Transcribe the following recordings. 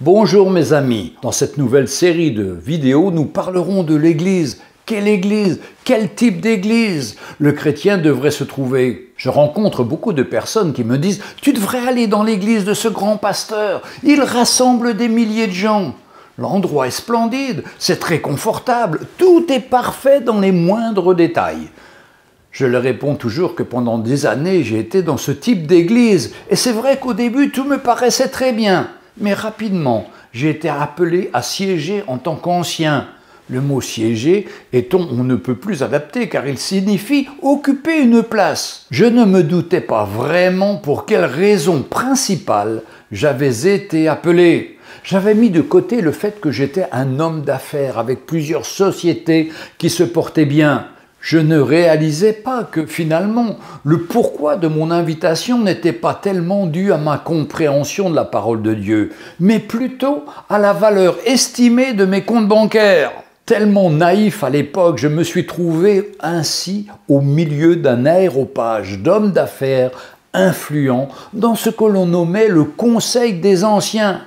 Bonjour mes amis, dans cette nouvelle série de vidéos, nous parlerons de l'Église. Quelle Église? Quel type d'Église le chrétien devrait se trouver? Je rencontre beaucoup de personnes qui me disent « Tu devrais aller dans l'Église de ce grand pasteur, il rassemble des milliers de gens. » L'endroit est splendide, c'est très confortable, tout est parfait dans les moindres détails. Je leur réponds toujours que pendant des années, j'ai été dans ce type d'église. Et c'est vrai qu'au début, tout me paraissait très bien. Mais rapidement, j'ai été appelé à siéger en tant qu'ancien. Le mot « siéger » est on ne peut plus adapté car il signifie « occuper une place ». Je ne me doutais pas vraiment pour quelle raison principale j'avais été appelé. J'avais mis de côté le fait que j'étais un homme d'affaires avec plusieurs sociétés qui se portaient bien. Je ne réalisais pas que finalement, le pourquoi de mon invitation n'était pas tellement dû à ma compréhension de la parole de Dieu, mais plutôt à la valeur estimée de mes comptes bancaires. Tellement naïf à l'époque, je me suis trouvé ainsi au milieu d'un aréopage d'hommes d'affaires influents dans ce que l'on nommait le Conseil des Anciens.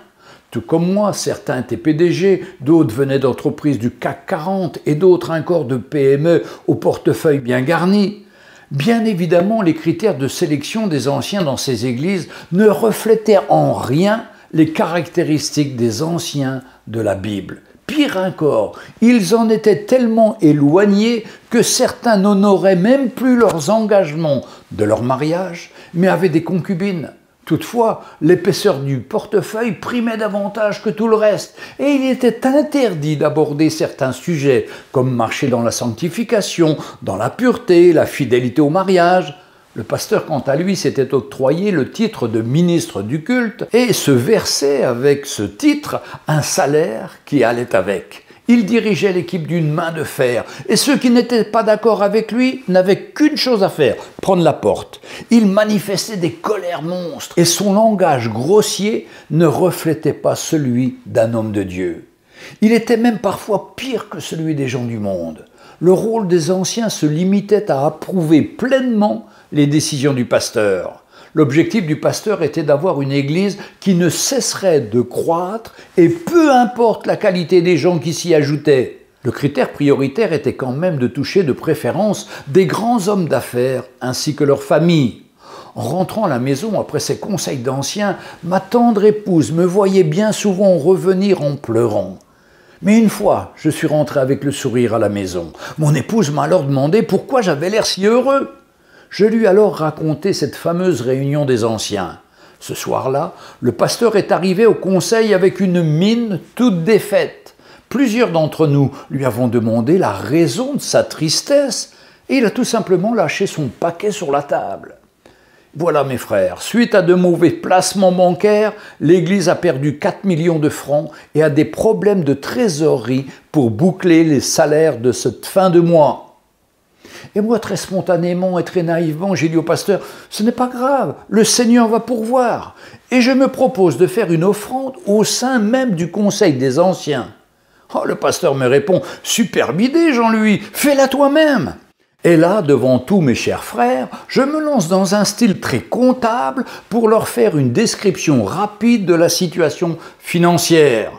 Tout comme moi, certains étaient PDG, d'autres venaient d'entreprises du CAC 40 et d'autres encore de PME au portefeuille bien garni. Bien évidemment, les critères de sélection des anciens dans ces églises ne reflétaient en rien les caractéristiques des anciens de la Bible. Pire encore, ils en étaient tellement éloignés que certains n'honoraient même plus leurs engagements de leur mariage, mais avaient des concubines. Toutefois, l'épaisseur du portefeuille primait davantage que tout le reste, et il était interdit d'aborder certains sujets, comme marcher dans la sanctification, dans la pureté, la fidélité au mariage. Le pasteur, quant à lui, s'était octroyé le titre de ministre du culte et se versait avec ce titre un salaire qui allait avec. Il dirigeait l'équipe d'une main de fer, et ceux qui n'étaient pas d'accord avec lui n'avaient qu'une chose à faire, prendre la porte. Il manifestait des colères monstres, et son langage grossier ne reflétait pas celui d'un homme de Dieu. Il était même parfois pire que celui des gens du monde. Le rôle des anciens se limitait à approuver pleinement les décisions du pasteur. L'objectif du pasteur était d'avoir une église qui ne cesserait de croître et peu importe la qualité des gens qui s'y ajoutaient. Le critère prioritaire était quand même de toucher de préférence des grands hommes d'affaires ainsi que leurs familles. En rentrant à la maison après ces conseils d'anciens, ma tendre épouse me voyait bien souvent revenir en pleurant. Mais une fois, je suis rentré avec le sourire à la maison. Mon épouse m'a alors demandé pourquoi j'avais l'air si heureux. Je lui ai alors raconté cette fameuse réunion des anciens. Ce soir-là, le pasteur est arrivé au conseil avec une mine toute défaite. Plusieurs d'entre nous lui avons demandé la raison de sa tristesse et il a tout simplement lâché son paquet sur la table. Voilà mes frères, suite à de mauvais placements bancaires, l'Église a perdu 4 millions de francs et a des problèmes de trésorerie pour boucler les salaires de cette fin de mois. Et moi, très spontanément et très naïvement, j'ai dit au pasteur, ce n'est pas grave, le Seigneur va pourvoir. Et je me propose de faire une offrande au sein même du Conseil des Anciens. Oh, le pasteur me répond, superbe idée Jean-Louis, fais-la toi-même. Et là, devant tous mes chers frères, je me lance dans un style très comptable pour leur faire une description rapide de la situation financière.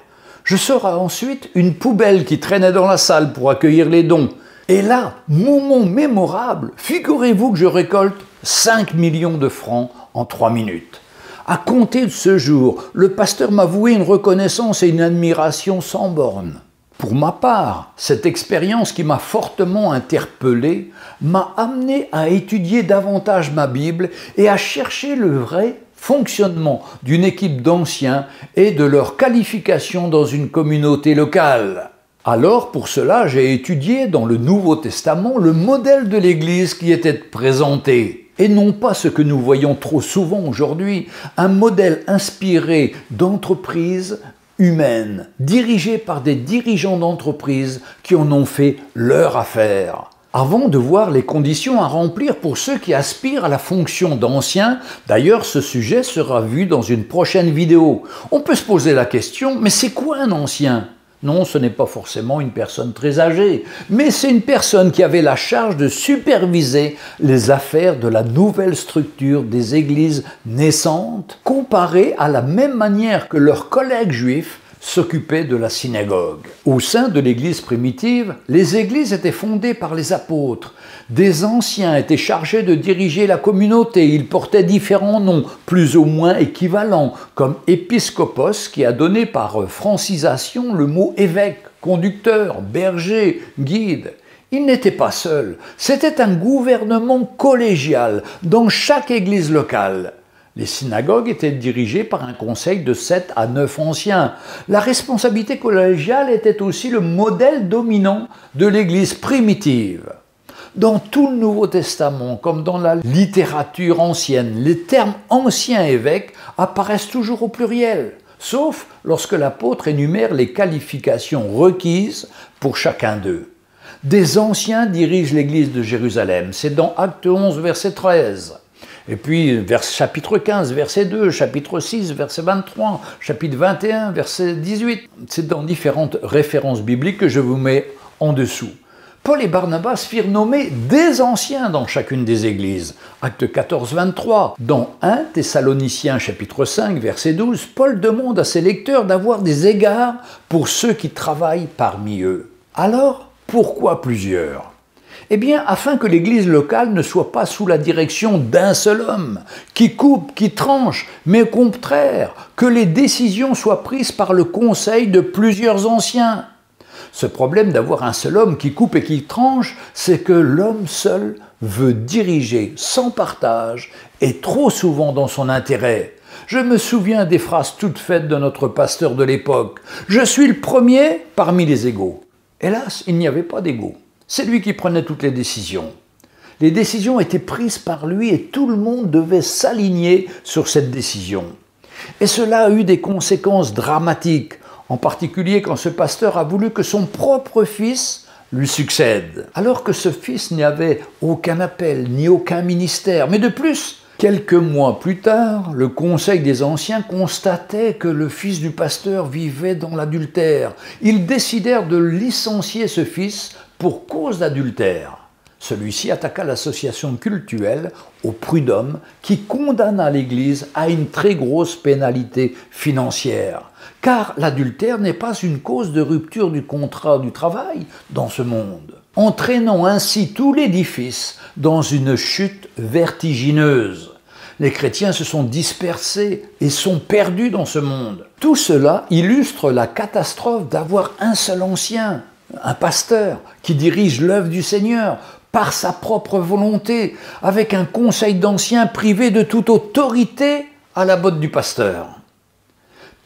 Je sors ensuite une poubelle qui traînait dans la salle pour accueillir les dons. Et là, moment mémorable, figurez-vous que je récolte 5 millions de francs en 3 minutes. À compter de ce jour, le pasteur m'a voué une reconnaissance et une admiration sans bornes. Pour ma part, cette expérience qui m'a fortement interpellé m'a amené à étudier davantage ma Bible et à chercher le vrai fonctionnement d'une équipe d'anciens et de leur qualification dans une communauté locale. Alors, pour cela, j'ai étudié dans le Nouveau Testament le modèle de l'Église qui était présenté. Et non pas ce que nous voyons trop souvent aujourd'hui, un modèle inspiré d'entreprises humaines, dirigées par des dirigeants d'entreprises qui en ont fait leur affaire. Avant de voir les conditions à remplir pour ceux qui aspirent à la fonction d'ancien, d'ailleurs ce sujet sera vu dans une prochaine vidéo. On peut se poser la question, mais c'est quoi un ancien ? Non, ce n'est pas forcément une personne très âgée, mais c'est une personne qui avait la charge de superviser les affaires de la nouvelle structure des églises naissantes, comparée à la même manière que leurs collègues juifs s'occupaient de la synagogue. Au sein de l'église primitive, les églises étaient fondées par les apôtres. Des anciens étaient chargés de diriger la communauté. Ils portaient différents noms, plus ou moins équivalents, comme épiscopos, qui a donné par francisation le mot évêque, conducteur, berger, guide. Ils n'étaient pas seuls. C'était un gouvernement collégial dans chaque église locale. Les synagogues étaient dirigées par un conseil de 7 à 9 anciens. La responsabilité collégiale était aussi le modèle dominant de l'Église primitive. Dans tout le Nouveau Testament, comme dans la littérature ancienne, les termes anciens évêques apparaissent toujours au pluriel, sauf lorsque l'apôtre énumère les qualifications requises pour chacun d'eux. Des anciens dirigent l'Église de Jérusalem, c'est dans Acte 11, verset 13. Et puis, chapitre 15, verset 2, chapitre 6, verset 23, chapitre 21, verset 18. C'est dans différentes références bibliques que je vous mets en dessous. Paul et Barnabas firent nommer des anciens dans chacune des églises. Acte 14, 23. Dans 1 Thessaloniciens, chapitre 5, verset 12, Paul demande à ses lecteurs d'avoir des égards pour ceux qui travaillent parmi eux. Alors, pourquoi plusieurs ? Eh bien, afin que l'Église locale ne soit pas sous la direction d'un seul homme, qui coupe, qui tranche, mais au contraire, que les décisions soient prises par le conseil de plusieurs anciens. Ce problème d'avoir un seul homme qui coupe et qui tranche, c'est que l'homme seul veut diriger sans partage et trop souvent dans son intérêt. Je me souviens des phrases toutes faites de notre pasteur de l'époque. « Je suis le premier parmi les égaux ». Hélas, il n'y avait pas d'égaux. C'est lui qui prenait toutes les décisions. Les décisions étaient prises par lui et tout le monde devait s'aligner sur cette décision. Et cela a eu des conséquences dramatiques, en particulier quand ce pasteur a voulu que son propre fils lui succède, alors que ce fils n'avait aucun appel ni aucun ministère. Mais de plus, quelques mois plus tard, le conseil des anciens constatait que le fils du pasteur vivait dans l'adultère. Ils décidèrent de licencier ce fils pour cause d'adultère. Celui-ci attaqua l'association cultuelle au prud'homme qui condamna l'Église à une très grosse pénalité financière. Car l'adultère n'est pas une cause de rupture du contrat du travail dans ce monde, entraînant ainsi tout l'édifice dans une chute vertigineuse. Les chrétiens se sont dispersés et sont perdus dans ce monde. Tout cela illustre la catastrophe d'avoir un seul ancien, un pasteur qui dirige l'œuvre du Seigneur par sa propre volonté, avec un conseil d'anciens privé de toute autorité à la botte du pasteur.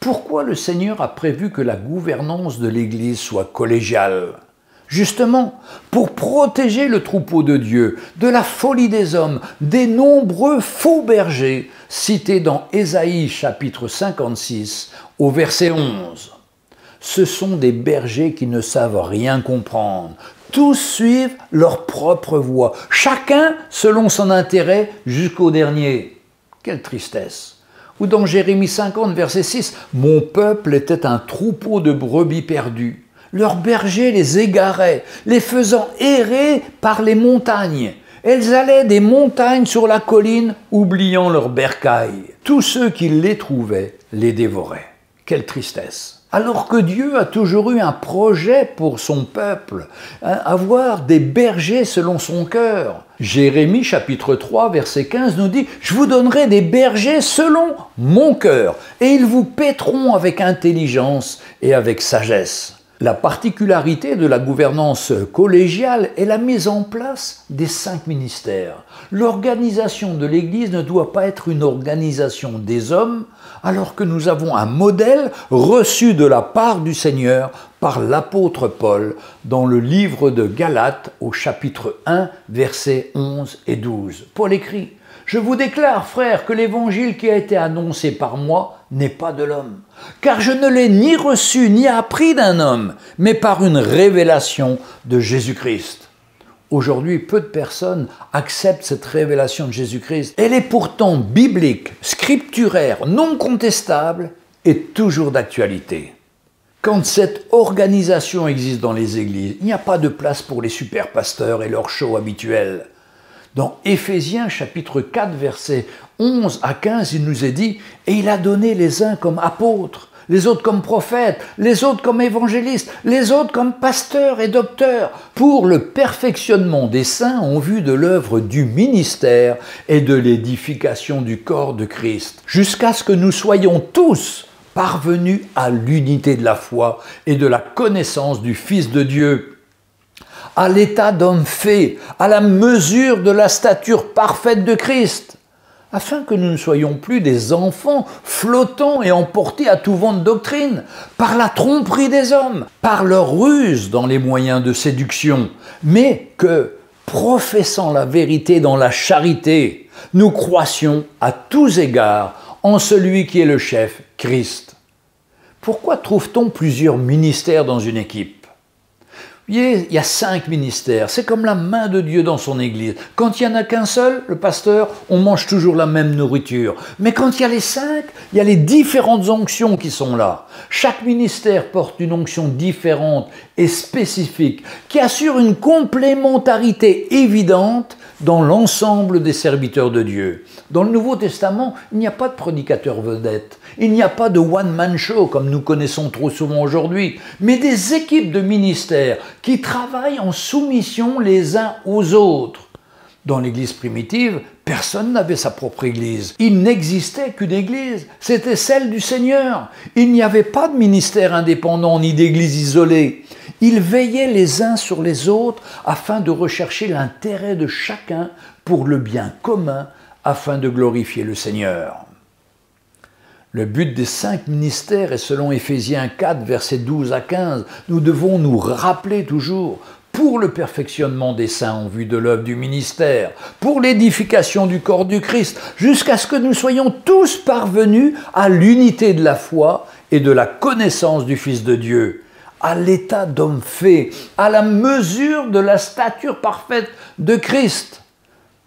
Pourquoi le Seigneur a prévu que la gouvernance de l'Église soit collégiale ? Justement, pour protéger le troupeau de Dieu de la folie des hommes, des nombreux faux bergers cités dans Ésaïe chapitre 56 au verset 11. Ce sont des bergers qui ne savent rien comprendre. Tous suivent leur propre voie, chacun selon son intérêt jusqu'au dernier. Quelle tristesse! Ou dans Jérémie 50, verset 6, « Mon peuple était un troupeau de brebis perdues. Leurs bergers les égaraient, les faisant errer par les montagnes. Elles allaient des montagnes sur la colline, oubliant leurs bercailles. Tous ceux qui les trouvaient les dévoraient. » Quelle tristesse! Alors que Dieu a toujours eu un projet pour son peuple, avoir des bergers selon son cœur. Jérémie chapitre 3 verset 15 nous dit « Je vous donnerai des bergers selon mon cœur, et ils vous paîtront avec intelligence et avec sagesse. » La particularité de la gouvernance collégiale est la mise en place des 5 ministères. L'organisation de l'Église ne doit pas être une organisation des hommes, alors que nous avons un modèle reçu de la part du Seigneur par l'apôtre Paul dans le livre de Galates au chapitre 1, versets 11 et 12. Paul écrit « Je vous déclare, frères, que l'évangile qui a été annoncé par moi n'est pas de l'homme, car je ne l'ai ni reçu ni appris d'un homme, mais par une révélation de Jésus-Christ. » Aujourd'hui, peu de personnes acceptent cette révélation de Jésus-Christ. Elle est pourtant biblique, scripturaire, non contestable et toujours d'actualité. Quand cette organisation existe dans les églises, il n'y a pas de place pour les super pasteurs et leurs shows habituels. Dans Éphésiens chapitre 4, versets 11 à 15, il nous est dit « Et il a donné les uns comme apôtres, les autres comme prophètes, les autres comme évangélistes, les autres comme pasteurs et docteurs, pour le perfectionnement des saints en vue de l'œuvre du ministère et de l'édification du corps de Christ, jusqu'à ce que nous soyons tous parvenus à l'unité de la foi et de la connaissance du Fils de Dieu, à l'état d'homme fait, à la mesure de la stature parfaite de Christ, afin que nous ne soyons plus des enfants flottants et emportés à tout vent de doctrine, par la tromperie des hommes, par leur ruse dans les moyens de séduction, mais que, professant la vérité dans la charité, nous croissions à tous égards en celui qui est le chef, Christ. Pourquoi trouve-t-on plusieurs ministères dans une équipe ? Vous voyez, il y a 5 ministères, c'est comme la main de Dieu dans son église. Quand il n'y en a qu'un seul, le pasteur, on mange toujours la même nourriture. Mais quand il y a les 5, il y a les différentes onctions qui sont là. Chaque ministère porte une onction différente et spécifique, qui assure une complémentarité évidente dans l'ensemble des serviteurs de Dieu. Dans le Nouveau Testament, il n'y a pas de prédicateur vedette. Il n'y a pas de one-man show comme nous connaissons trop souvent aujourd'hui, mais des équipes de ministères qui travaillent en soumission les uns aux autres. Dans l'Église primitive, personne n'avait sa propre Église. Il n'existait qu'une Église, c'était celle du Seigneur. Il n'y avait pas de ministère indépendant ni d'Église isolée. Ils veillaient les uns sur les autres afin de rechercher l'intérêt de chacun pour le bien commun, afin de glorifier le Seigneur. Le but des 5 ministères est selon Éphésiens 4, versets 12 à 15. Nous devons nous rappeler toujours, pour le perfectionnement des saints en vue de l'œuvre du ministère, pour l'édification du corps du Christ, jusqu'à ce que nous soyons tous parvenus à l'unité de la foi et de la connaissance du Fils de Dieu, à l'état d'homme fait, à la mesure de la stature parfaite de Christ,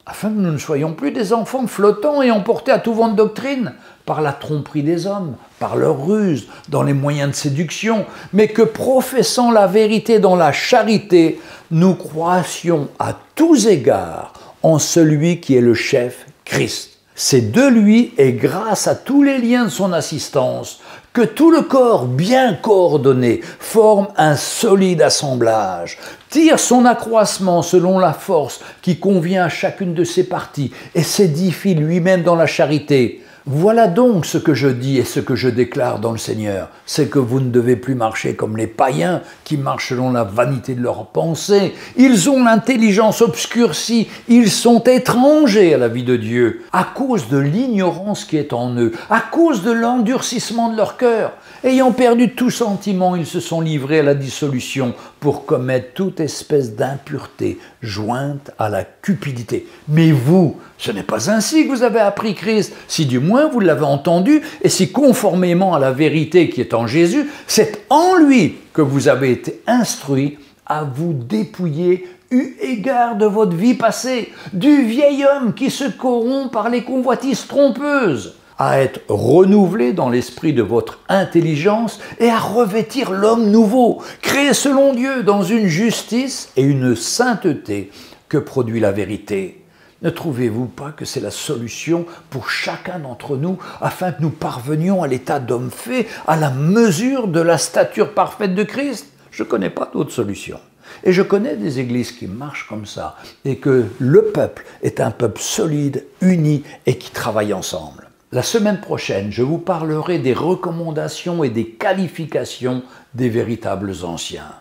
afin que nous ne soyons plus des enfants flottants et emportés à tout vent de doctrine, par la tromperie des hommes, par leur ruse, dans les moyens de séduction, mais que professant la vérité dans la charité, nous croissions à tous égards en celui qui est le chef, Christ. C'est de lui et grâce à tous les liens de son assistance que tout le corps bien coordonné forme un solide assemblage, tire son accroissement selon la force qui convient à chacune de ses parties et s'édifie lui-même dans la charité. Voilà donc ce que je dis et ce que je déclare dans le Seigneur, c'est que vous ne devez plus marcher comme les païens qui marchent selon la vanité de leurs pensées. Ils ont l'intelligence obscurcie, ils sont étrangers à la vie de Dieu, à cause de l'ignorance qui est en eux, à cause de l'endurcissement de leur cœur. Ayant perdu tout sentiment, ils se sont livrés à la dissolution pour commettre toute espèce d'impureté jointe à la cupidité. Mais vous, ce n'est pas ainsi que vous avez appris Christ, si du moins vous l'avez entendu, et si conformément à la vérité qui est en Jésus, c'est en lui que vous avez été instruits à vous dépouiller eu égard de votre vie passée, du vieil homme qui se corrompt par les convoitises trompeuses, à être renouvelé dans l'esprit de votre intelligence et à revêtir l'homme nouveau, créé selon Dieu dans une justice et une sainteté que produit la vérité. Ne trouvez-vous pas que c'est la solution pour chacun d'entre nous afin que nous parvenions à l'état d'homme fait, à la mesure de la stature parfaite de Christ? Je ne connais pas d'autre solution. Et je connais des églises qui marchent comme ça et que le peuple est un peuple solide, uni et qui travaille ensemble. La semaine prochaine, je vous parlerai des recommandations et des qualifications des véritables anciens.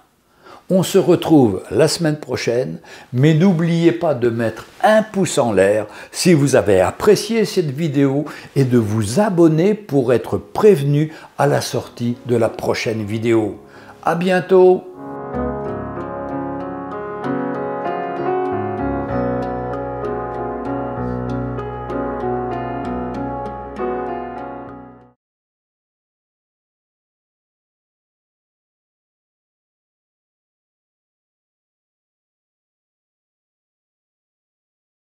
On se retrouve la semaine prochaine, mais n'oubliez pas de mettre un pouce en l'air si vous avez apprécié cette vidéo et de vous abonner pour être prévenu à la sortie de la prochaine vidéo. À bientôt!